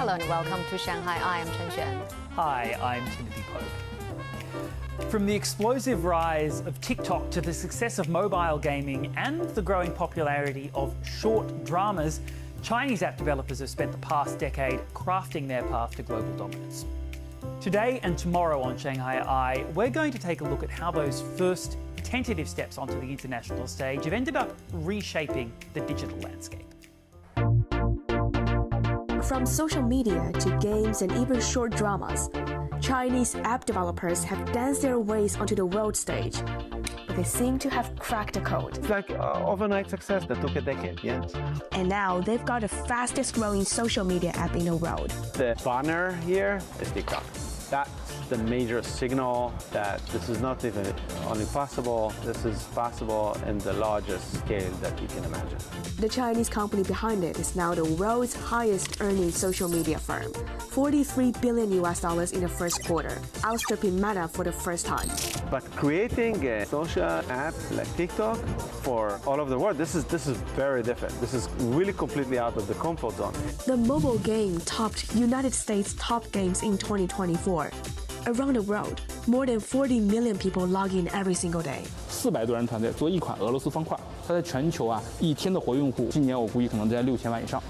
Hello and welcome to ShanghaiEye. I'm Chen Xuan. Hi, I'm Timothy Pope. From the explosive rise of TikTok to the success of mobile gaming and the growing popularity of short dramas, Chinese app developers have spent the past decade crafting their path to global dominance. Today and tomorrow on ShanghaiEye, we're going to take a look at how those first tentative steps onto the international stage have ended up reshaping the digital landscape. From social media to games and even short dramas, Chinese app developers have danced their ways onto the world stage. But they seem to have cracked the code. It's like overnight success that took a decade, yes. And now they've got the fastest growing social media app in the world. The banner here is TikTok. That's the major signal that this is not even only possible, this is possible in the largest scale that you can imagine. The Chinese company behind it is now the world's highest earning social media firm, $43 billion in the first quarter, outstripping Meta for the first time. But creating a social app like TikTok for all over the world, this is very different. This is really completely out of the comfort zone. The mobile game topped United States top games in 2024. Around the world, more than 40 million people log in every single day. 400多人团队做一款俄罗斯方块，它在全球一天的活用户，今年我估计可能在6000万以上。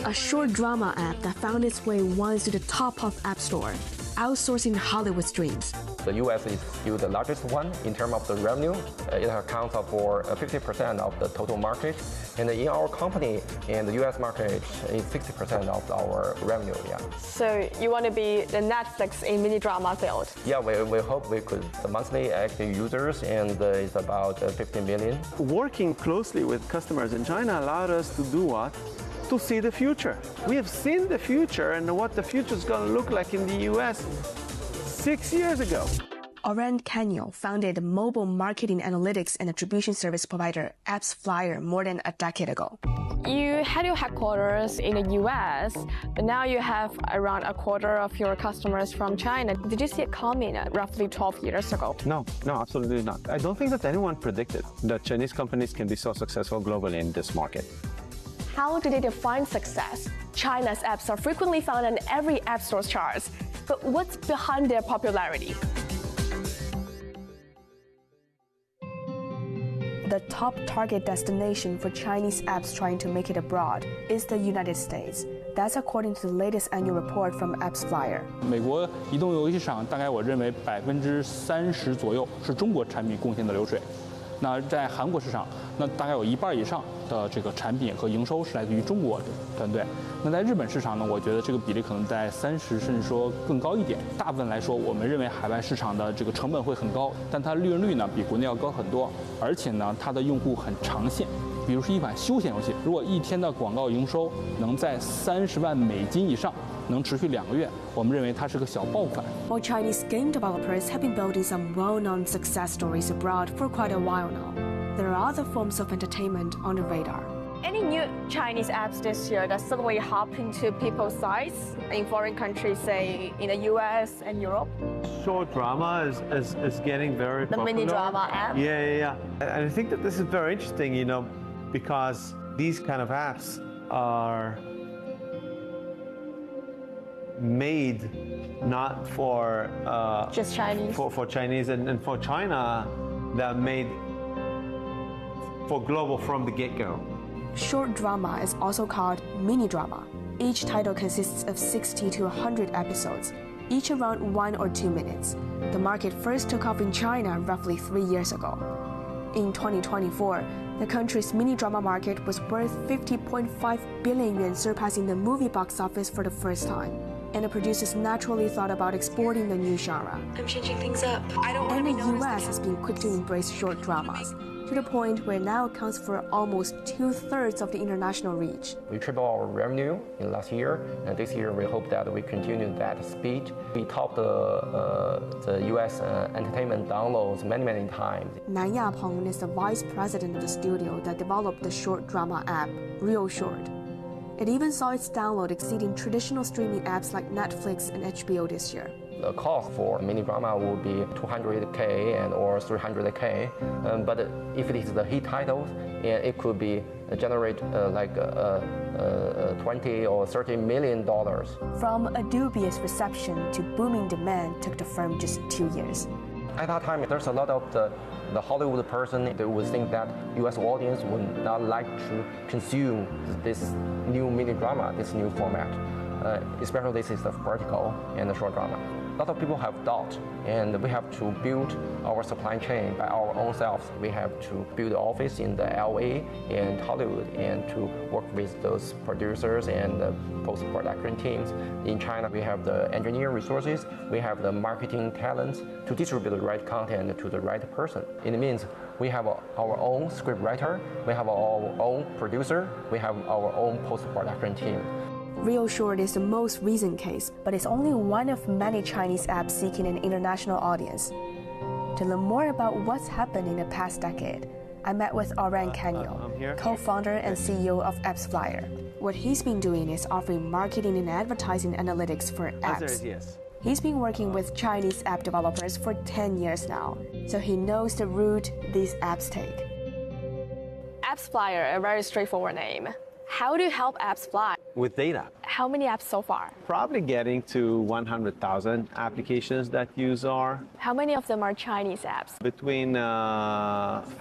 A short drama app that found its way once to the top of App Store, outsourcing Hollywood's dreams. The US is still the largest one in terms of the revenue. It accounts for 50% of the total market. And in our company, in the US market, is 60% of our revenue, yeah. So you want to be the Netflix in mini drama field? Yeah, we hope we could. The monthly active users and is about 15 million. Working closely with customers in China allowed us to do what? To see the future. We have seen the future and what the future is going to look like in the US 6 years ago. Oren Canio founded the mobile marketing analytics and attribution service provider apps Flyier more than a decade ago. You had your headquarters in the US, but now you have around a quarter of your customers from China. Did you see it coming roughly 12 years ago? No, absolutely not. I don't think that anyone predicted that Chinese companies can be so successful globally in this market. How do they define success? China's apps are frequently found on every app store's charts, but what's behind their popularity? The top target destination for Chinese apps trying to make it abroad is the United States. That's according to the latest annual report from Apps Flyier. 美国移动游戏市场大概我认为30%左右是中国产品贡献的流水。那在韩国市场，那大概有1半以上的这个产品和营收是来自于中国团队。那在日本市场呢，我觉得这个比例可能在30%甚至说更高一点。大部分来说，我们认为海外市场的这个成本会很高，但它的利润率呢比国内要高很多，而且呢它的用户很长线。比如是一款休闲游戏，如果一天的广告营收能在30万美金以上，能持续2个月，我们认为它是个小爆款。While Chinese game developers have been building some well-known success stories abroad for quite a while now, there are other forms of entertainment on the radar. Any new Chinese apps this year that suddenly hop into people's sites in foreign countries, say in the US and Europe? Short drama is getting very popular. The mini drama app? Yeah. And I think that this is very interesting, because these kind of apps are made not for just Chinese. For Chinese and for China, they're made for global from the get-go. Short drama is also called mini drama. Each title consists of 60 to 100 episodes, each around 1 or 2 minutes. The market first took off in China roughly 3 years ago. In 2024, the country's mini drama market was worth 50.5 billion yuan, surpassing the movie box office for the first time. And the producers naturally thought about exporting the new genre. I'm changing things up. I don't want to be known. And the US has been quick to embrace short dramas, to the point where it now accounts for almost 2/3 of the international reach. We tripled our revenue in last year, and this year we hope that we continue that speed. We topped the US entertainment downloads many times. Nan Yapeng is the vice president of the studio that developed the short drama app, Real Short. It even saw its download exceeding traditional streaming apps like Netflix and HBO this year. The cost for mini drama will be 200K or 300K, but if it is the hit titles, it could be generate like 20 or 30 million dollars. From a dubious reception to booming demand took the firm just 2 years. At that time, there's a lot of the Hollywood person that would think that U.S. audience would not like to consume this new mini drama, this new format. Especially this is the vertical and the short drama. A lot of people have doubt, and we have to build our supply chain by our own selves. We have to build an office in the LA and Hollywood and to work with those producers and the post-production teams. In China, we have the engineering resources, we have the marketing talents to distribute the right content to the right person. It means we have our own script writer, we have our own producer, we have our own post-production team. Real Short is the most recent case, but it's only one of many Chinese apps seeking an international audience. To learn more about what's happened in the past decade, I met with Oran Canyo, co-founder and CEO of Apps Flyier. What he's been doing is offering marketing and advertising analytics for apps. He's been working with Chinese app developers for 10 years now, so he knows the route these apps take. Apps Flyier, a very straightforward name. How do you help apps fly? With data. How many apps so far? Probably getting to 100,000 applications that use our. How many of them are Chinese apps? Between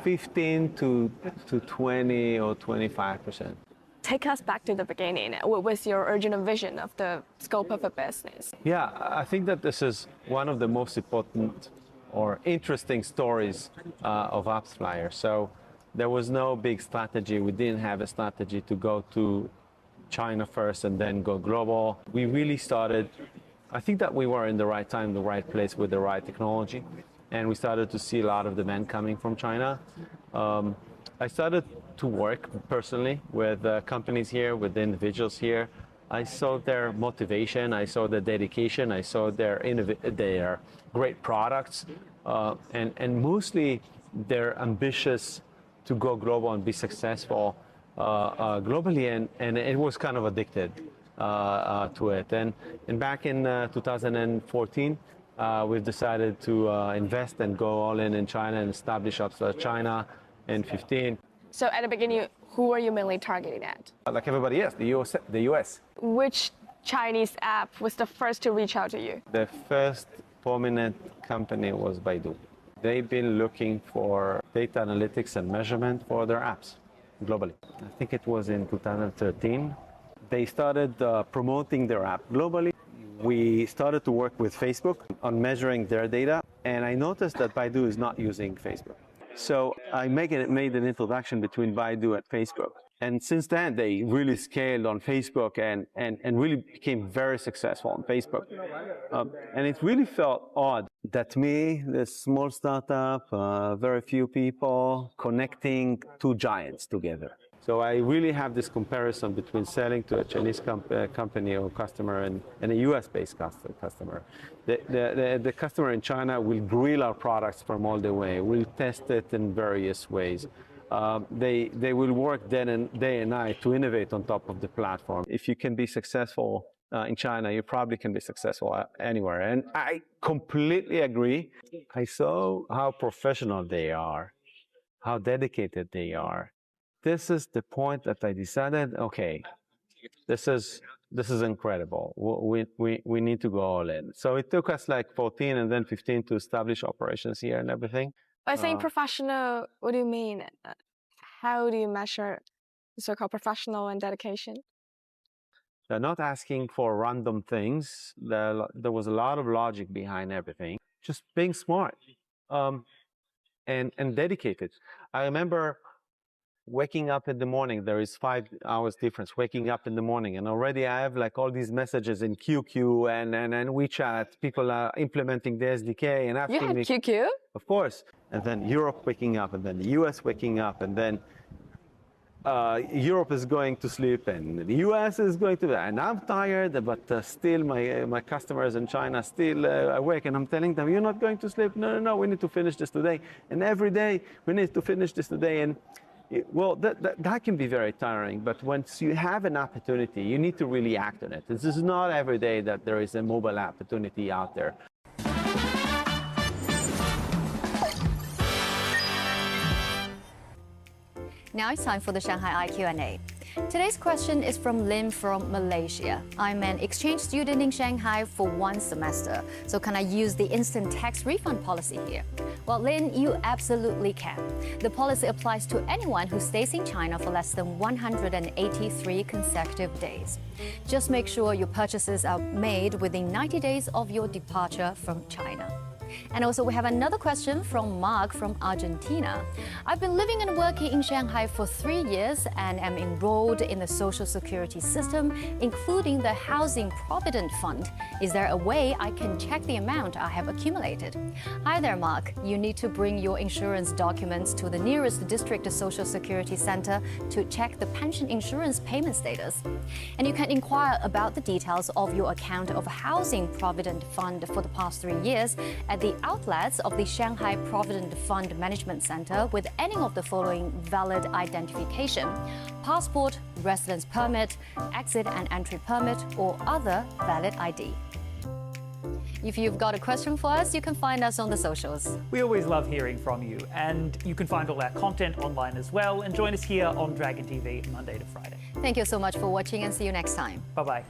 15 to 20 or 25%. Take us back to the beginning. What was your original vision of the scope of a business? Yeah, I think that this is one of the most important or interesting stories of Apps Flyier. So there was no big strategy. We didn't have a strategy to go to China first and then go global. We really started, I think that we were in the right time, the right place with the right technology. And we started to see a lot of demand coming from China. I started to work personally with companies here, with individuals here. I saw their motivation, I saw their dedication, I saw their great products, and mostly they're ambitious to go global and be successful globally, and it was kind of addicted to it. And back in 2014, we've decided to invest and go all in China and establish Apps China in 15. So at the beginning, who were you mainly targeting at? Like everybody else, the US. Which Chinese app was the first to reach out to you? The first prominent company was Baidu. They've been looking for data analytics and measurement for their apps globally. I think it was in 2013. They started promoting their app globally. We started to work with Facebook on measuring their data, and I noticed that Baidu is not using Facebook. So I made an introduction between Baidu and Facebook. And since then, they really scaled on Facebook and really became very successful on Facebook. And it really felt odd that me, this small startup, very few people, connecting two giants together. So I really have this comparison between selling to a Chinese company or customer and a US-based customer. The customer in China will grill our products from all the way, will test it in various ways. They will work day and night to innovate on top of the platform. If you can be successful in China, you probably can be successful anywhere. And I completely agree. I saw how professional they are, how dedicated they are. This is the point that I decided, okay, this is incredible. We need to go all in. So it took us like 14 and then 15 to establish operations here and everything. By saying professional, what do you mean? How do you measure the so-called professional and dedication? They're not asking for random things. There was a lot of logic behind everything. Just being smart and dedicated. I remember waking up in the morning. There is 5 hours difference waking up in the morning, and already I have like all these messages in QQ and WeChat. People are implementing the SDK and asking me. You had QQ? Of course. And then Europe waking up, and then the US waking up, and then Europe is going to sleep, and the US is going to, and I'm tired, but still my customers in China still awake, and I'm telling them, you're not going to sleep. No, we need to finish this today. And every day we need to finish this today. And well, that can be very tiring, but once you have an opportunity, you need to really act on it. This is not every day that there is a mobile opportunity out there. Now it's time for the Shanghai Q&A. Today's question is from Lin from Malaysia. I'm an exchange student in Shanghai for 1 semester, so can I use the instant tax refund policy here? Well, Lin, you absolutely can. The policy applies to anyone who stays in China for less than 183 consecutive days. Just make sure your purchases are made within 90 days of your departure from China. And also we have another question from Mark from Argentina. I've been living and working in Shanghai for 3 years and am enrolled in the social security system, including the Housing Provident Fund. Is there a way I can check the amount I have accumulated? Hi there, Mark. You need to bring your insurance documents to the nearest district social security center to check the pension insurance payment status. And you can inquire about the details of your account of Housing Provident Fund for the past 3 years at the outlets of the Shanghai Provident Fund Management Center with any of the following valid identification: passport, residence permit, exit and entry permit, or other valid ID. If you've got a question for us, you can find us on the socials. We always love hearing from you, and you can find all our content online as well, and join us here on Dragon TV Monday to Friday. Thank you so much for watching and see you next time. Bye-bye.